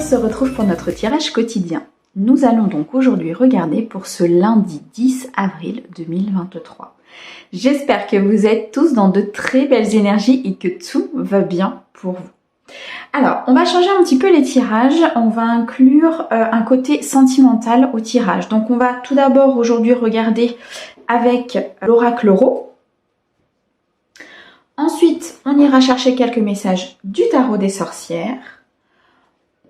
se retrouve pour notre tirage quotidien. Nous allons donc aujourd'hui regarder pour ce lundi 10 avril 2023. J'espère que vous êtes tous dans de très belles énergies et que tout va bien pour vous. Alors, on va changer un petit peu les tirages. On va inclure un côté sentimental au tirage. Donc, on va tout d'abord aujourd'hui regarder avec l'oracle Euro. Ensuite, on ira chercher quelques messages du tarot des sorcières.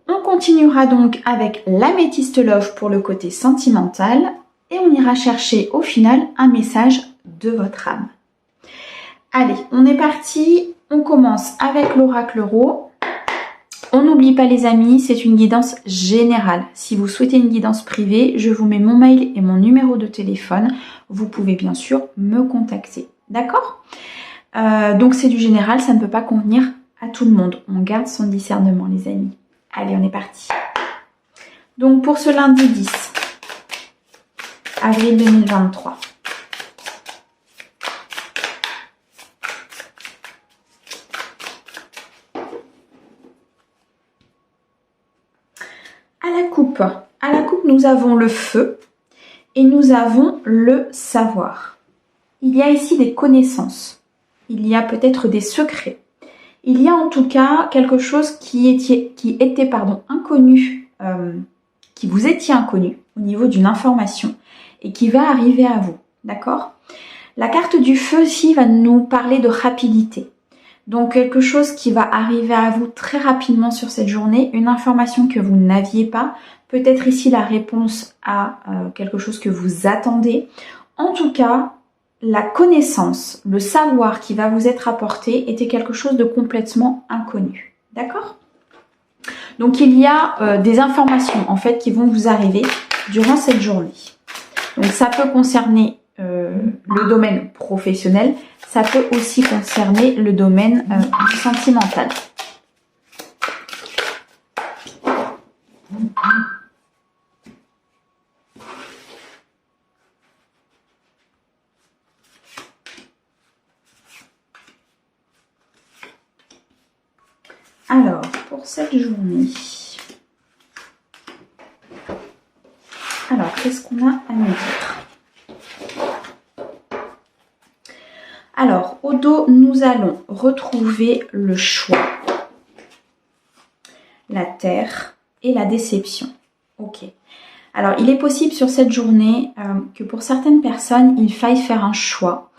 On continuera donc avec l'améthyste love pour le côté sentimental. Et on ira chercher au final un message de votre âme. Allez, on est parti. On commence avec l'oracle Euro. On n'oublie pas les amis, c'est une guidance générale. Si vous souhaitez une guidance privée, je vous mets mon mail et mon numéro de téléphone. Vous pouvez bien sûr me contacter. D'accord ? Donc c'est du général, ça ne peut pas convenir à tout le monde. On garde son discernement les amis. Allez, on est parti. Donc pour ce lundi 10 avril 2023. À la coupe, nous avons le feu et nous avons le savoir. Il y a ici des connaissances. Il y a peut-être des secrets. Il y a en tout cas quelque chose qui était inconnu, qui vous étiez inconnu au niveau d'une information et qui va arriver à vous. D'accord ? La carte du feu ici va nous parler de rapidité. Donc quelque chose qui va arriver à vous très rapidement sur cette journée, une information que vous n'aviez pas, peut-être ici la réponse à quelque chose que vous attendez. En tout cas, la connaissance, le savoir qui va vous être apporté était quelque chose de complètement inconnu. D'accord ? Donc il y a des informations en fait qui vont vous arriver durant cette journée. Donc ça peut concerner le domaine professionnel, ça peut aussi concerner le domaine sentimental. Alors, pour cette journée, alors qu'est-ce qu'on a à nous dire ? Alors, au dos, nous allons retrouver le choix, la terre et la déception. Ok. Alors, il est possible sur cette journée que pour certaines personnes, il faille faire un choix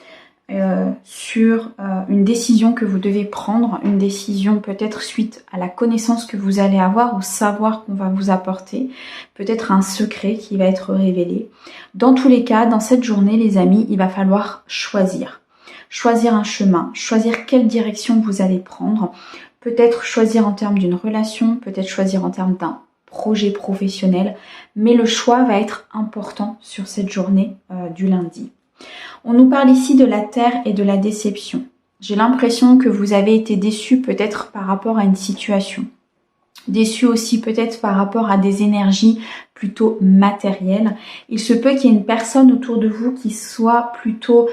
sur une décision que vous devez prendre, une décision peut-être suite à la connaissance que vous allez avoir, au savoir qu'on va vous apporter, peut-être un secret qui va être révélé. Dans tous les cas, dans cette journée, les amis, il va falloir choisir. Choisir un chemin, choisir quelle direction vous allez prendre, peut-être choisir en termes d'une relation, peut-être choisir en termes d'un projet professionnel, mais le choix va être important sur cette journée du lundi. On nous parle ici de la terre et de la déception. J'ai l'impression que vous avez été déçus peut-être par rapport à une situation. Déçus aussi peut-être par rapport à des énergies plutôt matérielles. Il se peut qu'il y ait une personne autour de vous qui soit plutôt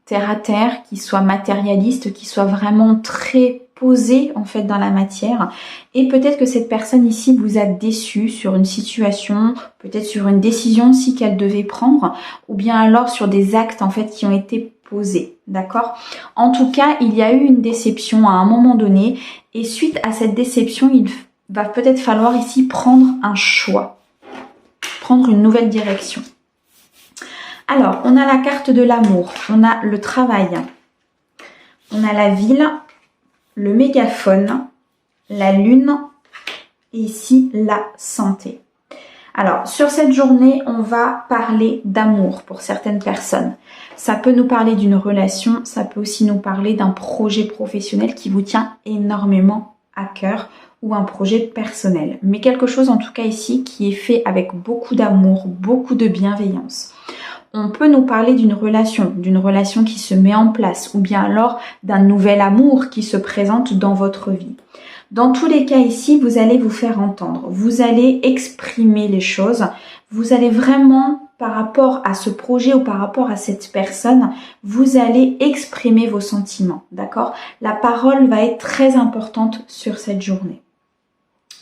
terre à terre, qui soit matérialiste, qui soit vraiment très posée en fait dans la matière. Et peut-être que cette personne ici vous a déçu sur une situation, peut-être sur une décision aussi qu'elle devait prendre, ou bien alors sur des actes en fait qui ont été posés. D'accord ? En tout cas, il y a eu une déception à un moment donné, et suite à cette déception, il va peut-être falloir ici prendre un choix, prendre une nouvelle direction. Alors, on a la carte de l'amour, on a le travail, on a la ville, le mégaphone, la lune et ici la santé. Alors, sur cette journée, on va parler d'amour pour certaines personnes. Ça peut nous parler d'une relation, ça peut aussi nous parler d'un projet professionnel qui vous tient énormément à cœur ou un projet personnel. Mais quelque chose en tout cas ici qui est fait avec beaucoup d'amour, beaucoup de bienveillance. On peut nous parler d'une relation qui se met en place ou bien alors d'un nouvel amour qui se présente dans votre vie. Dans tous les cas ici, vous allez vous faire entendre, vous allez exprimer les choses, vous allez vraiment par rapport à ce projet ou par rapport à cette personne, vous allez exprimer vos sentiments, d'accord ? La parole va être très importante sur cette journée.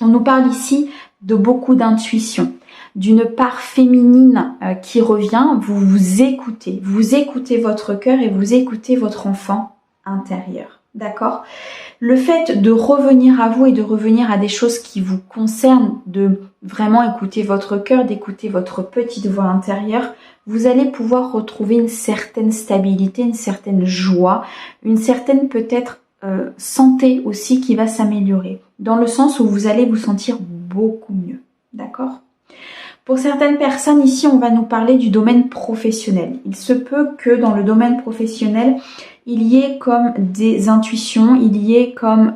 On nous parle ici de beaucoup d'intuition, d'une part féminine qui revient. Vous écoutez votre cœur et vous écoutez votre enfant intérieur. D'accord? Le fait de revenir à vous et de revenir à des choses qui vous concernent, de vraiment écouter votre cœur, d'écouter votre petite voix intérieure, vous allez pouvoir retrouver une certaine stabilité, une certaine joie, une certaine peut-être santé aussi qui va s'améliorer, dans le sens où vous allez vous sentir beaucoup mieux. D'accord? Pour certaines personnes, ici, on va nous parler du domaine professionnel. Il se peut que dans le domaine professionnel, il y ait comme des intuitions, il y ait comme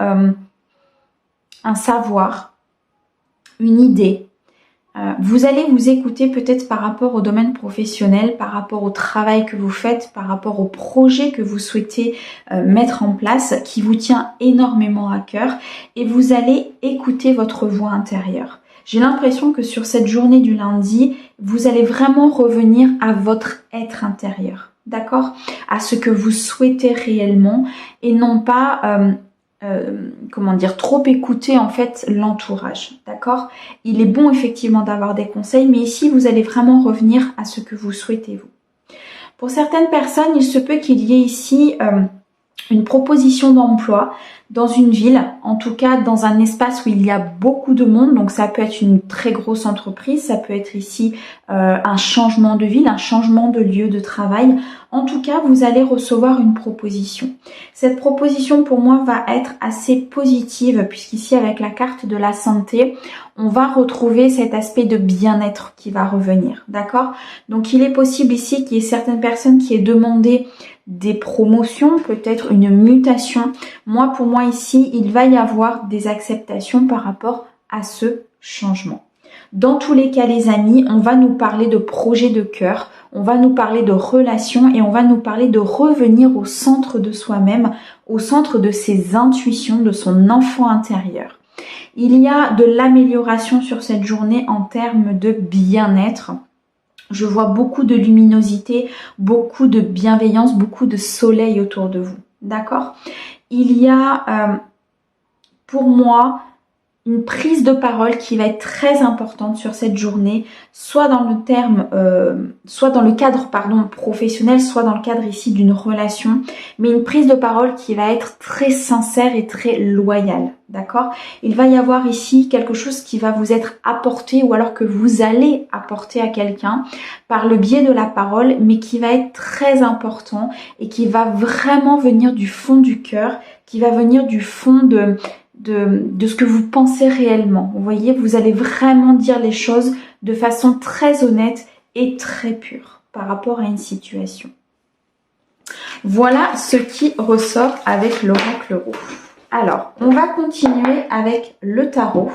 un savoir, une idée. Vous allez vous écouter peut-être par rapport au domaine professionnel, par rapport au travail que vous faites, par rapport au projet que vous souhaitez mettre en place, qui vous tient énormément à cœur, et vous allez écouter votre voix intérieure. J'ai l'impression que sur cette journée du lundi, vous allez vraiment revenir à votre être intérieur, d'accord? À ce que vous souhaitez réellement et non pas, trop écouter en fait l'entourage, d'accord? Il est bon effectivement d'avoir des conseils, mais ici vous allez vraiment revenir à ce que vous souhaitez vous. Pour certaines personnes, il se peut qu'il y ait ici une proposition d'emploi dans une ville, en tout cas dans un espace où il y a beaucoup de monde, donc ça peut être une très grosse entreprise, ça peut être ici un changement de ville, un changement de lieu de travail. En tout cas, vous allez recevoir une proposition. Cette proposition pour moi va être assez positive puisqu'ici avec la carte de la santé, on va retrouver cet aspect de bien-être qui va revenir, d'accord? Donc il est possible ici qu'il y ait certaines personnes qui aient demandé des promotions, peut-être une mutation. Moi, pour moi ici, il va y avoir des acceptations par rapport à ce changement. Dans tous les cas, les amis, on va nous parler de projet de cœur, on va nous parler de relations et on va nous parler de revenir au centre de soi-même, au centre de ses intuitions, de son enfant intérieur. Il y a de l'amélioration sur cette journée en termes de bien-être. Je vois beaucoup de luminosité, beaucoup de bienveillance, beaucoup de soleil autour de vous. D'accord? Il y a pour moi une prise de parole qui va être très importante sur cette journée, soit dans le cadre professionnel, soit dans le cadre ici d'une relation, mais une prise de parole qui va être très sincère et très loyale, d'accord? Il va y avoir ici quelque chose qui va vous être apporté ou alors que vous allez apporter à quelqu'un par le biais de la parole, mais qui va être très important et qui va vraiment venir du fond du cœur, qui va venir du fond de ce que vous pensez réellement. Vous voyez, vous allez vraiment dire les choses de façon très honnête et très pure par rapport à une situation. Voilà ce qui ressort avec l'oracle roux. Alors, on va continuer avec le tarot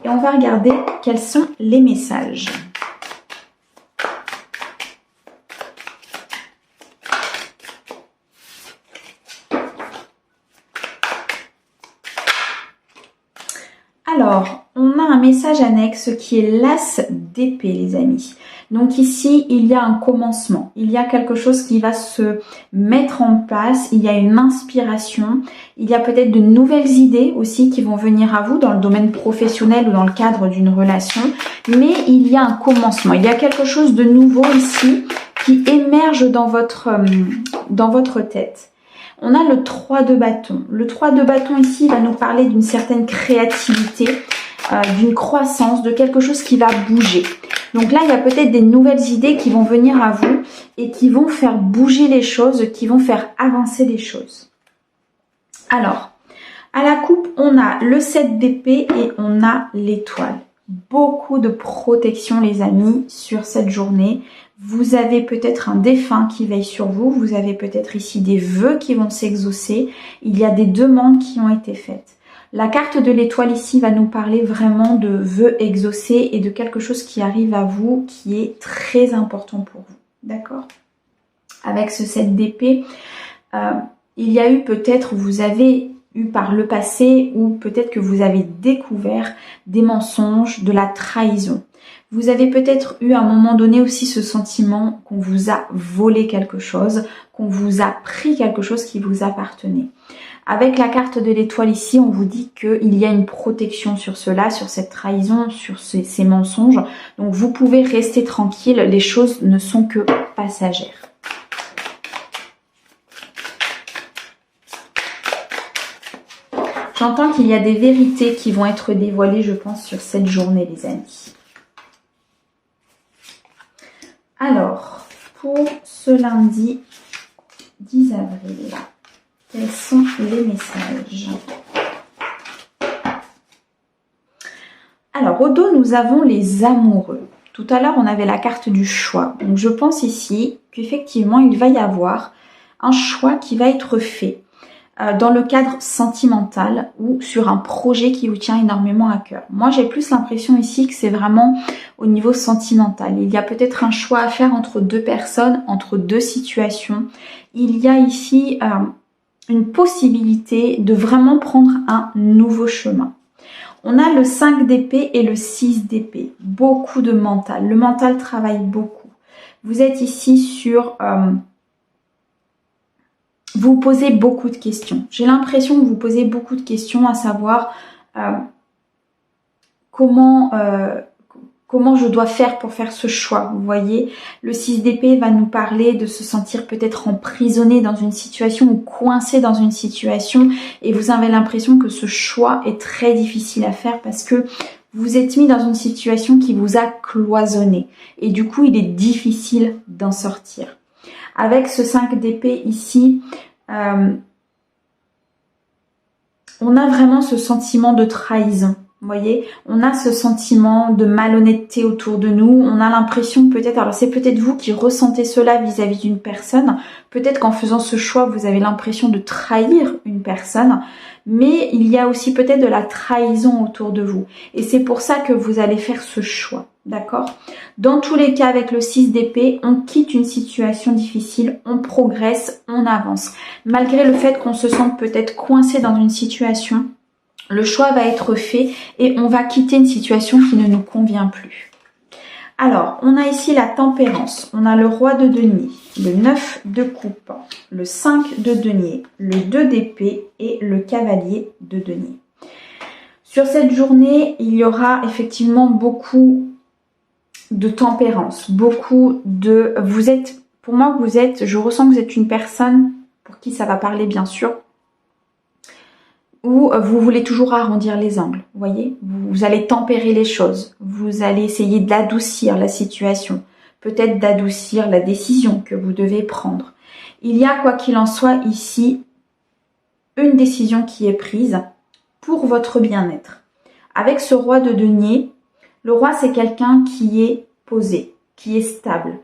et on va regarder quels sont les messages. Alors, on a un message annexe qui est l'as d'épée, les amis. Donc ici, il y a un commencement. Il y a quelque chose qui va se mettre en place. Il y a une inspiration. Il y a peut-être de nouvelles idées aussi qui vont venir à vous dans le domaine professionnel ou dans le cadre d'une relation. Mais il y a un commencement. Il y a quelque chose de nouveau ici qui émerge dans votre tête. On a le 3 de bâton. Le 3 de bâton ici va nous parler d'une certaine créativité, d'une croissance, de quelque chose qui va bouger. Donc là, il y a peut-être des nouvelles idées qui vont venir à vous et qui vont faire bouger les choses, qui vont faire avancer les choses. Alors, à la coupe, on a le 7 d'épée et on a l'étoile. Beaucoup de protection, les amis, sur cette journée. Vous avez peut-être un défunt qui veille sur vous. Vous avez peut-être ici des vœux qui vont s'exaucer. Il y a des demandes qui ont été faites. La carte de l'étoile ici va nous parler vraiment de vœux exaucés et de quelque chose qui arrive à vous qui est très important pour vous. D'accord? Avec ce 7 d'épée, il y a eu peut-être, vous avez eu par le passé ou peut-être que vous avez découvert des mensonges, de la trahison. Vous avez peut-être eu à un moment donné aussi ce sentiment qu'on vous a volé quelque chose, qu'on vous a pris quelque chose qui vous appartenait. Avec la carte de l'étoile ici, on vous dit qu'il y a une protection sur cela, sur cette trahison, sur ces mensonges. Donc vous pouvez rester tranquille, les choses ne sont que passagères. J'entends qu'il y a des vérités qui vont être dévoilées, je pense, sur cette journée, les amis. Alors, pour ce lundi 10 avril, quels sont les messages? Alors, au dos, nous avons les amoureux. Tout à l'heure, on avait la carte du choix. Donc, je pense ici qu'effectivement, il va y avoir un choix qui va être fait dans le cadre sentimental ou sur un projet qui vous tient énormément à cœur. Moi, j'ai plus l'impression ici que c'est vraiment au niveau sentimental. Il y a peut-être un choix à faire entre deux personnes, entre deux situations. Il y a ici une possibilité de vraiment prendre un nouveau chemin. On a le 5 d'épée et le 6 d'épée. Beaucoup de mental. Le mental travaille beaucoup. Vous êtes ici sur... vous posez beaucoup de questions. J'ai l'impression que vous posez beaucoup de questions, à savoir comment je dois faire pour faire ce choix. Vous voyez, le 6 d'épée va nous parler de se sentir peut-être emprisonné dans une situation ou coincé dans une situation et vous avez l'impression que ce choix est très difficile à faire parce que vous êtes mis dans une situation qui vous a cloisonné et du coup, il est difficile d'en sortir. Avec ce 5 d'épée ici, on a vraiment ce sentiment de trahison. Vous voyez, on a ce sentiment de malhonnêteté autour de nous. On a l'impression peut-être, alors c'est peut-être vous qui ressentez cela vis-à-vis d'une personne. Peut-être qu'en faisant ce choix, vous avez l'impression de trahir une personne. Mais il y a aussi peut-être de la trahison autour de vous. Et c'est pour ça que vous allez faire ce choix. D'accord? Dans tous les cas, avec le 6 d'épée, on quitte une situation difficile, on progresse, on avance. Malgré le fait qu'on se sente peut-être coincé dans une situation, le choix va être fait et on va quitter une situation qui ne nous convient plus. Alors, on a ici la tempérance, on a le roi de denier, le 9 de coupe, le 5 de denier, le 2 d'épée et le cavalier de denier. Sur cette journée, il y aura effectivement beaucoup de tempérance, beaucoup de... pour moi, je ressens que vous êtes une personne pour qui ça va parler bien sûr, où vous voulez toujours arrondir les angles, vous voyez, vous allez tempérer les choses, vous allez essayer d'adoucir la situation, peut-être d'adoucir la décision que vous devez prendre. Il y a, quoi qu'il en soit, ici, une décision qui est prise pour votre bien-être. Avec ce roi de denier, le roi, c'est quelqu'un qui est posé, qui est stable,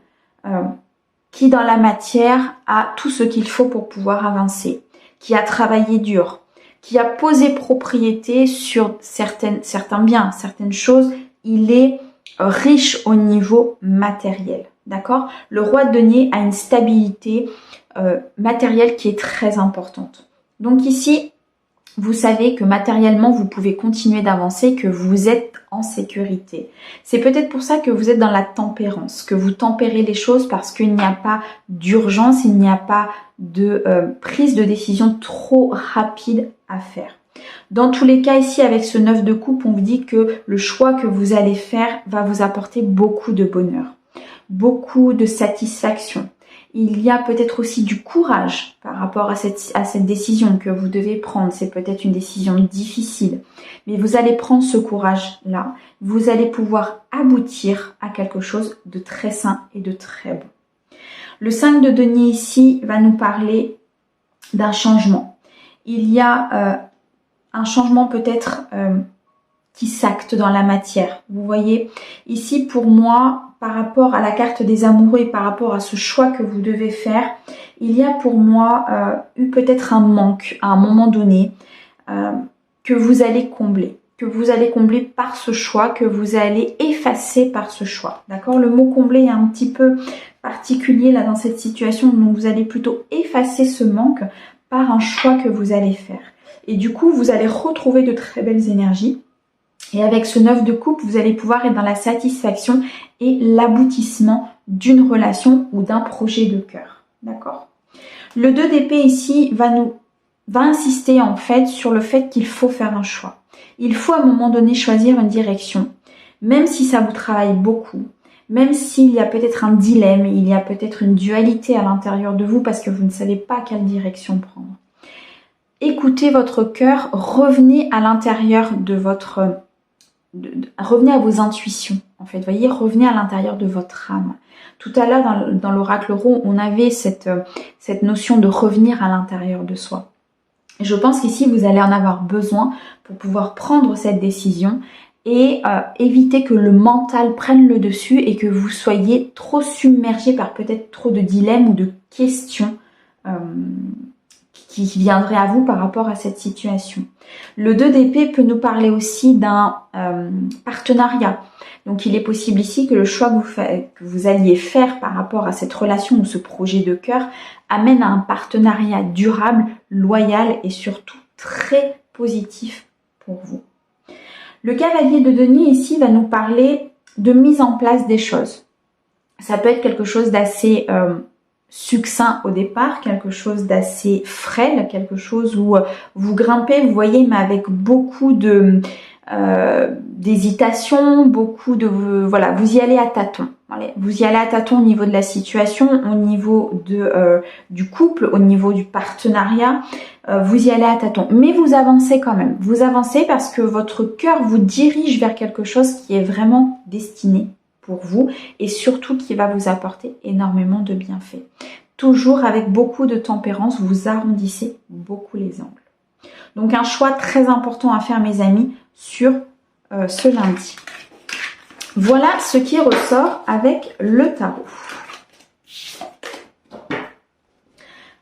qui dans la matière a tout ce qu'il faut pour pouvoir avancer, qui a travaillé dur, qui a posé propriété sur certains biens, certaines choses. Il est riche au niveau matériel, d'accord? Le roi de denier a une stabilité matérielle qui est très importante. Donc ici, vous savez que matériellement, vous pouvez continuer d'avancer, que vous êtes en sécurité. C'est peut-être pour ça que vous êtes dans la tempérance, que vous tempérez les choses parce qu'il n'y a pas d'urgence, il n'y a pas de prise de décision trop rapide à faire. Dans tous les cas, ici, avec ce 9 de coupe, on vous dit que le choix que vous allez faire va vous apporter beaucoup de bonheur, beaucoup de satisfaction. Il y a peut-être aussi du courage par rapport à cette décision que vous devez prendre. C'est peut-être une décision difficile, mais vous allez prendre ce courage-là. Vous allez pouvoir aboutir à quelque chose de très sain et de très bon. Le 5 de denier ici va nous parler d'un changement. Il y a un changement peut-être qui s'acte dans la matière. Vous voyez, ici pour moi, par rapport à la carte des amoureux et par rapport à ce choix que vous devez faire, il y a pour moi eu peut-être un manque à un moment donné que vous allez combler. Que vous allez combler par ce choix, que vous allez effacer par ce choix. D'accord? Le mot combler est un petit peu particulier là dans cette situation, donc vous allez plutôt effacer ce manque par un choix que vous allez faire. Et du coup, vous allez retrouver de très belles énergies. Et avec ce 9 de coupe, vous allez pouvoir être dans la satisfaction et l'aboutissement d'une relation ou d'un projet de cœur. D'accord? Le 2 d'épée ici va nous va insister en fait sur le fait qu'il faut faire un choix. Il faut à un moment donné choisir une direction, même si ça vous travaille beaucoup, même s'il y a peut-être un dilemme, il y a peut-être une dualité à l'intérieur de vous parce que vous ne savez pas quelle direction prendre. Écoutez votre cœur, revenez à l'intérieur de votre... revenez à vos intuitions, en fait, voyez, revenez à l'intérieur de votre âme. Tout à l'heure, dans l'oracle Rho, on avait cette notion de revenir à l'intérieur de soi. Et je pense qu'ici, vous allez en avoir besoin pour pouvoir prendre cette décision et éviter que le mental prenne le dessus et que vous soyez trop submergé par peut-être trop de dilemmes ou de questions qui viendrait à vous par rapport à cette situation. Le 2 d'épée peut nous parler aussi d'un partenariat. Donc il est possible ici que le choix que vous alliez faire par rapport à cette relation ou ce projet de cœur amène à un partenariat durable, loyal et surtout très positif pour vous. Le cavalier de denier ici va nous parler de mise en place des choses. Ça peut être quelque chose d'assez succinct au départ, quelque chose d'assez frêle, quelque chose où vous grimpez, vous voyez, mais avec beaucoup de d'hésitation, beaucoup de... voilà, vous y allez à tâtons. Allez, vous y allez à tâtons au niveau de la situation, au niveau du couple, au niveau du partenariat, vous y allez à tâtons. Mais vous avancez quand même. Vous avancez parce que votre cœur vous dirige vers quelque chose qui est vraiment destiné pour vous et surtout qui va vous apporter énormément de bienfaits. Toujours avec beaucoup de tempérance, vous arrondissez beaucoup les angles. Donc un choix très important à faire, mes amis, sur ce lundi. Voilà ce qui ressort avec le tarot.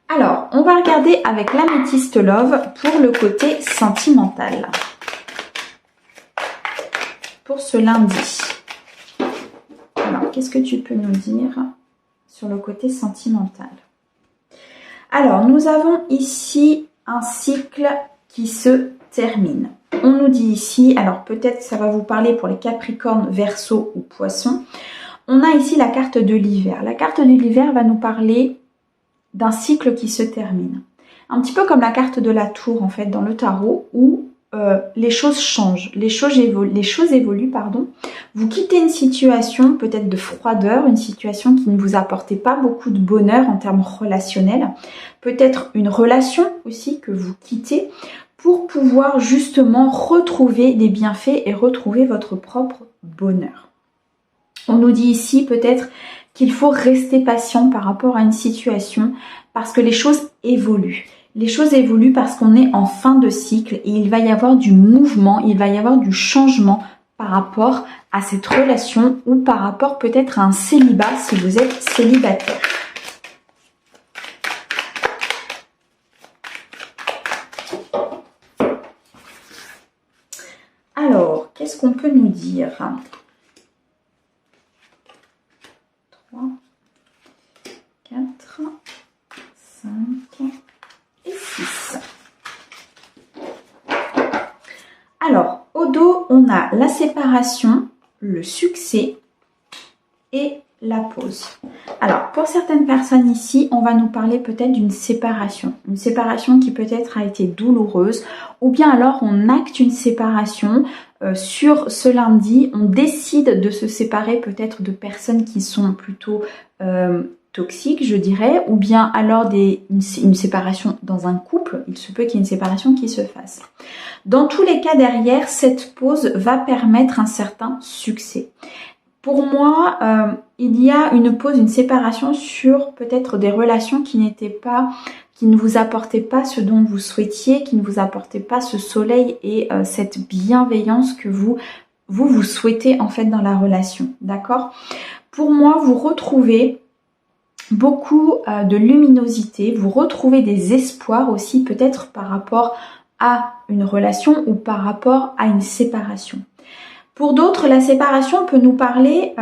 Alors, on va regarder avec l'améthyste Love pour le côté sentimental. Pour ce lundi. Alors, qu'est-ce que tu peux nous dire sur le côté sentimental? Alors, nous avons ici un cycle qui se termine. On nous dit ici, alors peut-être ça va vous parler pour les Capricornes, Verseau ou Poissons. On a ici la carte de l'hiver. La carte de l'hiver va nous parler d'un cycle qui se termine. Un petit peu comme la carte de la tour en fait dans le tarot où les choses changent, les choses évoluent, pardon. Vous quittez une situation peut-être de froideur, une situation qui ne vous apportait pas beaucoup de bonheur en termes relationnels, peut-être une relation aussi que vous quittez pour pouvoir justement retrouver des bienfaits et retrouver votre propre bonheur. On nous dit ici peut-être qu'il faut rester patient par rapport à une situation parce que les choses évoluent. Les choses évoluent parce qu'on est en fin de cycle et il va y avoir du mouvement, il va y avoir du changement par rapport à cette relation ou par rapport peut-être à un célibat si vous êtes célibataire. Alors, qu'est-ce qu'on peut nous dire ? 3, 4, 5 et 6. Alors, au dos, on a la séparation, le succès et la pause. Alors, pour certaines personnes ici, on va nous parler peut-être d'une séparation. Une séparation qui peut-être a été douloureuse ou bien alors on acte une séparation sur ce lundi. On décide de se séparer peut-être de personnes qui sont plutôt toxiques, je dirais, ou bien alors une séparation dans un couple. Il se peut qu'il y ait une séparation qui se fasse. Dans tous les cas, derrière, cette pause va permettre un certain succès. Pour moi, il y a une pause, une séparation sur peut-être des relations qui ne vous apportaient pas ce dont vous souhaitiez, qui ne vous apportaient pas ce soleil et cette bienveillance que vous souhaitez en fait dans la relation, d'accord? Pour moi, vous retrouvez beaucoup de luminosité, vous retrouvez des espoirs aussi peut-être par rapport à une relation ou par rapport à une séparation. Pour d'autres, la séparation peut nous parler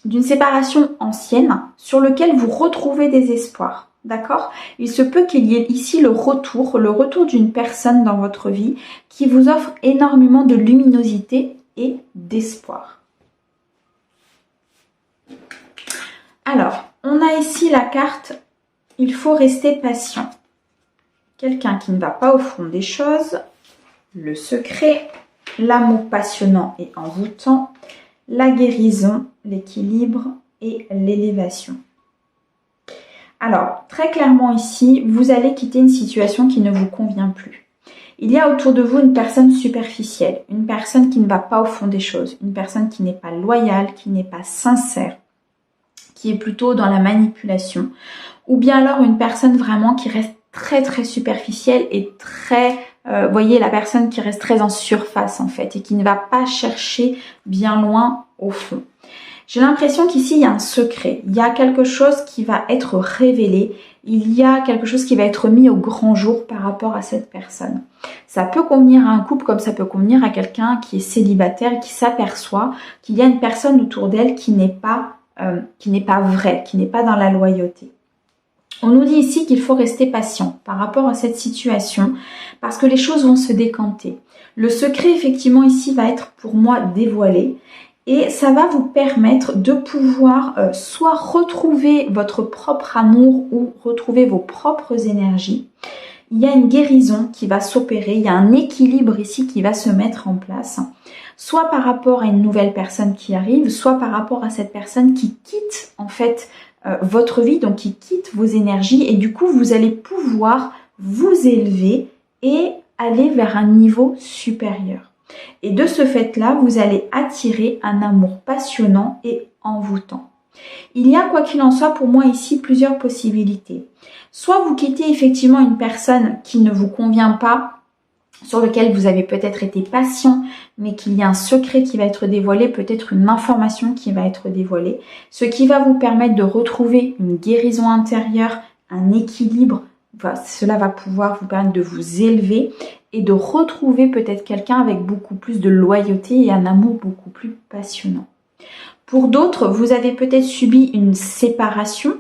d'une séparation ancienne sur laquelle vous retrouvez des espoirs. D'accord? Il se peut qu'il y ait ici le retour d'une personne dans votre vie qui vous offre énormément de luminosité et d'espoir. Alors, on a ici la carte « Il faut rester patient ». quelqu'un qui ne va pas au fond des choses, le secret, l'amour passionnant et envoûtant, la guérison, l'équilibre et l'élévation. Alors, très clairement ici, vous allez quitter une situation qui ne vous convient plus. Il y a autour de vous une personne superficielle, une personne qui ne va pas au fond des choses, une personne qui n'est pas loyale, qui n'est pas sincère, qui est plutôt dans la manipulation, ou bien alors une personne vraiment qui reste très très superficielle et très, voyez, la personne qui reste très en surface en fait et qui ne va pas chercher bien loin au fond. J'ai l'impression qu'ici il y a un secret, il y a quelque chose qui va être révélé, il y a quelque chose qui va être mis au grand jour par rapport à cette personne. Ça peut convenir à un couple comme ça peut convenir à quelqu'un qui est célibataire et qui s'aperçoit qu'il y a une personne autour d'elle qui n'est pas vraie, qui n'est pas dans la loyauté. On nous dit ici qu'il faut rester patient par rapport à cette situation parce que les choses vont se décanter. Le secret effectivement ici va être pour moi dévoilé. Et ça va vous permettre de pouvoir soit retrouver votre propre amour ou retrouver vos propres énergies. Il y a une guérison qui va s'opérer, il y a un équilibre ici qui va se mettre en place. Soit par rapport à une nouvelle personne qui arrive, soit par rapport à cette personne qui quitte en fait votre vie, donc qui quitte vos énergies. Et du coup, vous allez pouvoir vous élever et aller vers un niveau supérieur. Et de ce fait-là, vous allez attirer un amour passionnant et envoûtant. Il y a, quoi qu'il en soit, pour moi ici, plusieurs possibilités. Soit vous quittez effectivement une personne qui ne vous convient pas, sur lequel vous avez peut-être été patient, mais qu'il y a un secret qui va être dévoilé, peut-être une information qui va être dévoilée, ce qui va vous permettre de retrouver une guérison intérieure, un équilibre. Cela va pouvoir vous permettre de vous élever et de retrouver peut-être quelqu'un avec beaucoup plus de loyauté et un amour beaucoup plus passionnant. Pour d'autres, vous avez peut-être subi une séparation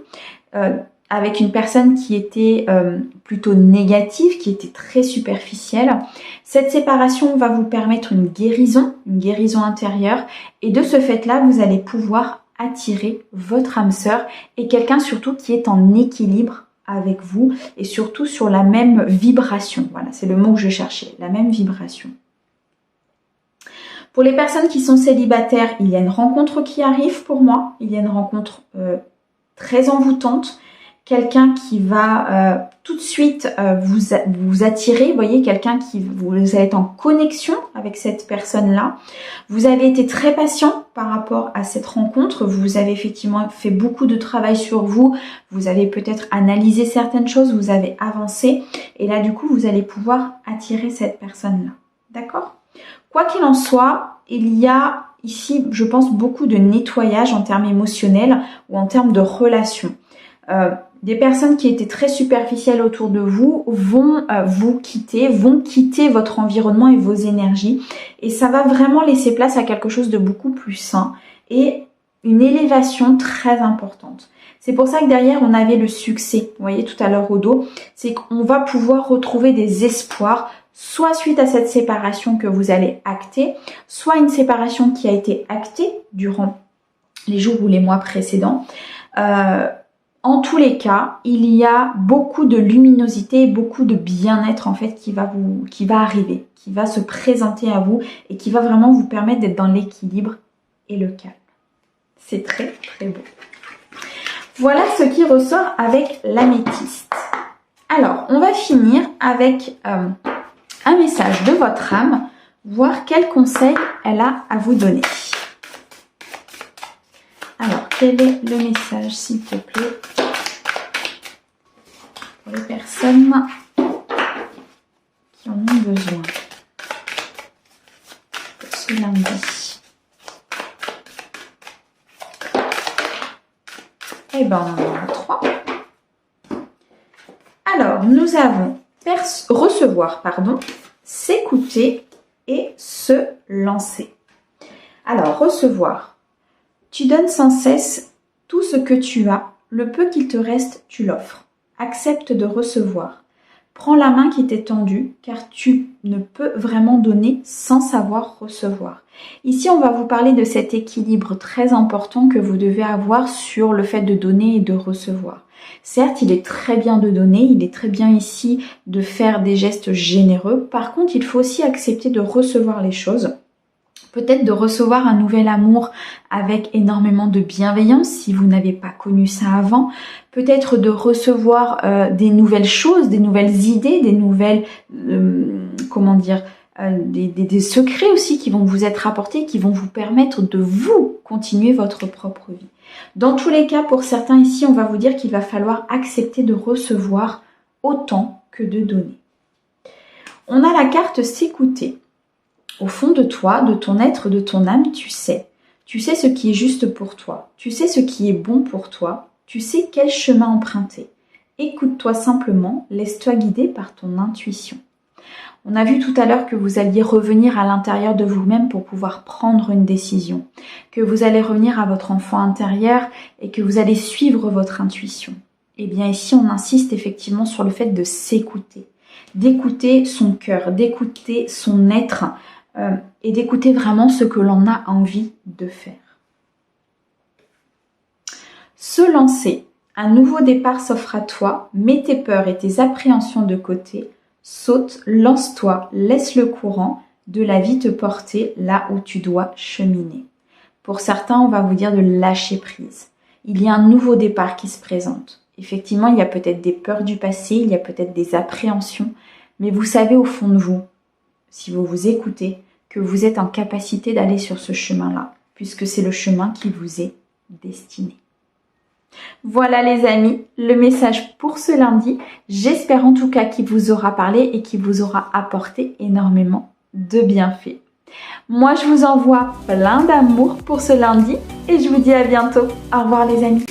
avec une personne qui était plutôt négative, qui était très superficielle. Cette séparation va vous permettre une guérison intérieure et de ce fait-là, vous allez pouvoir attirer votre âme sœur et quelqu'un surtout qui est en équilibre avec vous et surtout sur la même vibration. Voilà, c'est le mot que je cherchais, la même vibration. Pour les personnes qui sont célibataires, il y a une rencontre qui arrive pour moi. Il y a une rencontre très envoûtante. Quelqu'un qui va tout de suite vous attirer. Vous voyez, quelqu'un qui vous allez être en connexion avec cette personne-là. Vous avez été très patient par rapport à cette rencontre. Vous avez effectivement fait beaucoup de travail sur vous. Vous avez peut-être analysé certaines choses. Vous avez avancé. Et là, du coup, vous allez pouvoir attirer cette personne-là. D'accord ? Quoi qu'il en soit, il y a ici, je pense, beaucoup de nettoyage en termes émotionnels ou en termes de relations. Des personnes qui étaient très superficielles autour de vous vont vous quitter, vont quitter votre environnement et vos énergies. Et ça va vraiment laisser place à quelque chose de beaucoup plus sain et une élévation très importante. C'est pour ça que derrière, on avait le succès. Vous voyez tout à l'heure au dos, c'est qu'on va pouvoir retrouver des espoirs, soit suite à cette séparation que vous allez acter, soit une séparation qui a été actée durant les jours ou les mois précédents. En tous les cas, il y a beaucoup de luminosité, beaucoup de bien-être en fait qui va arriver, qui va se présenter à vous et qui va vraiment vous permettre d'être dans l'équilibre et le calme. C'est très très beau. Voilà ce qui ressort avec l'améthyste. Alors, on va finir avec un message de votre âme, voir quel conseil elle a à vous donner. Alors, quel est le message, s'il te plaît, pour les personnes qui en ont besoin pour ce lundi? Eh bien, on en a 3. Alors, nous avons recevoir, s'écouter et se lancer. Alors, recevoir. Tu donnes sans cesse tout ce que tu as, le peu qu'il te reste, tu l'offres. Accepte de recevoir. Prends la main qui t'est tendue, car tu ne peux vraiment donner sans savoir recevoir. Ici, on va vous parler de cet équilibre très important que vous devez avoir sur le fait de donner et de recevoir. Certes, il est très bien de donner, il est très bien ici de faire des gestes généreux. Par contre, il faut aussi accepter de recevoir les choses. Peut-être de recevoir un nouvel amour avec énormément de bienveillance si vous n'avez pas connu ça avant. Peut-être de recevoir des nouvelles choses, des nouvelles idées, des nouvelles, des secrets aussi qui vont vous être apportés, qui vont vous permettre de vous continuer votre propre vie. Dans tous les cas, pour certains ici, on va vous dire qu'il va falloir accepter de recevoir autant que de donner. On a la carte s'écouter. Au fond de toi, de ton être, de ton âme, tu sais ce qui est juste pour toi, tu sais ce qui est bon pour toi, tu sais quel chemin emprunter. Écoute-toi simplement, laisse-toi guider par ton intuition. On a vu tout à l'heure que vous alliez revenir à l'intérieur de vous-même pour pouvoir prendre une décision, que vous allez revenir à votre enfant intérieur et que vous allez suivre votre intuition. Et bien ici, on insiste effectivement sur le fait de s'écouter, d'écouter son cœur, d'écouter son être, et d'écouter vraiment ce que l'on a envie de faire. Se lancer. Un nouveau départ s'offre à toi. Mets tes peurs et tes appréhensions de côté. Saute, lance-toi, laisse le courant de la vie te porter là où tu dois cheminer. Pour certains, on va vous dire de lâcher prise. Il y a un nouveau départ qui se présente. Effectivement, il y a peut-être des peurs du passé, il y a peut-être des appréhensions, mais vous savez au fond de vous, si vous vous écoutez, que vous êtes en capacité d'aller sur ce chemin-là, puisque c'est le chemin qui vous est destiné. Voilà les amis, le message pour ce lundi. J'espère en tout cas qu'il vous aura parlé et qu'il vous aura apporté énormément de bienfaits. Moi, je vous envoie plein d'amour pour ce lundi et je vous dis à bientôt. Au revoir les amis.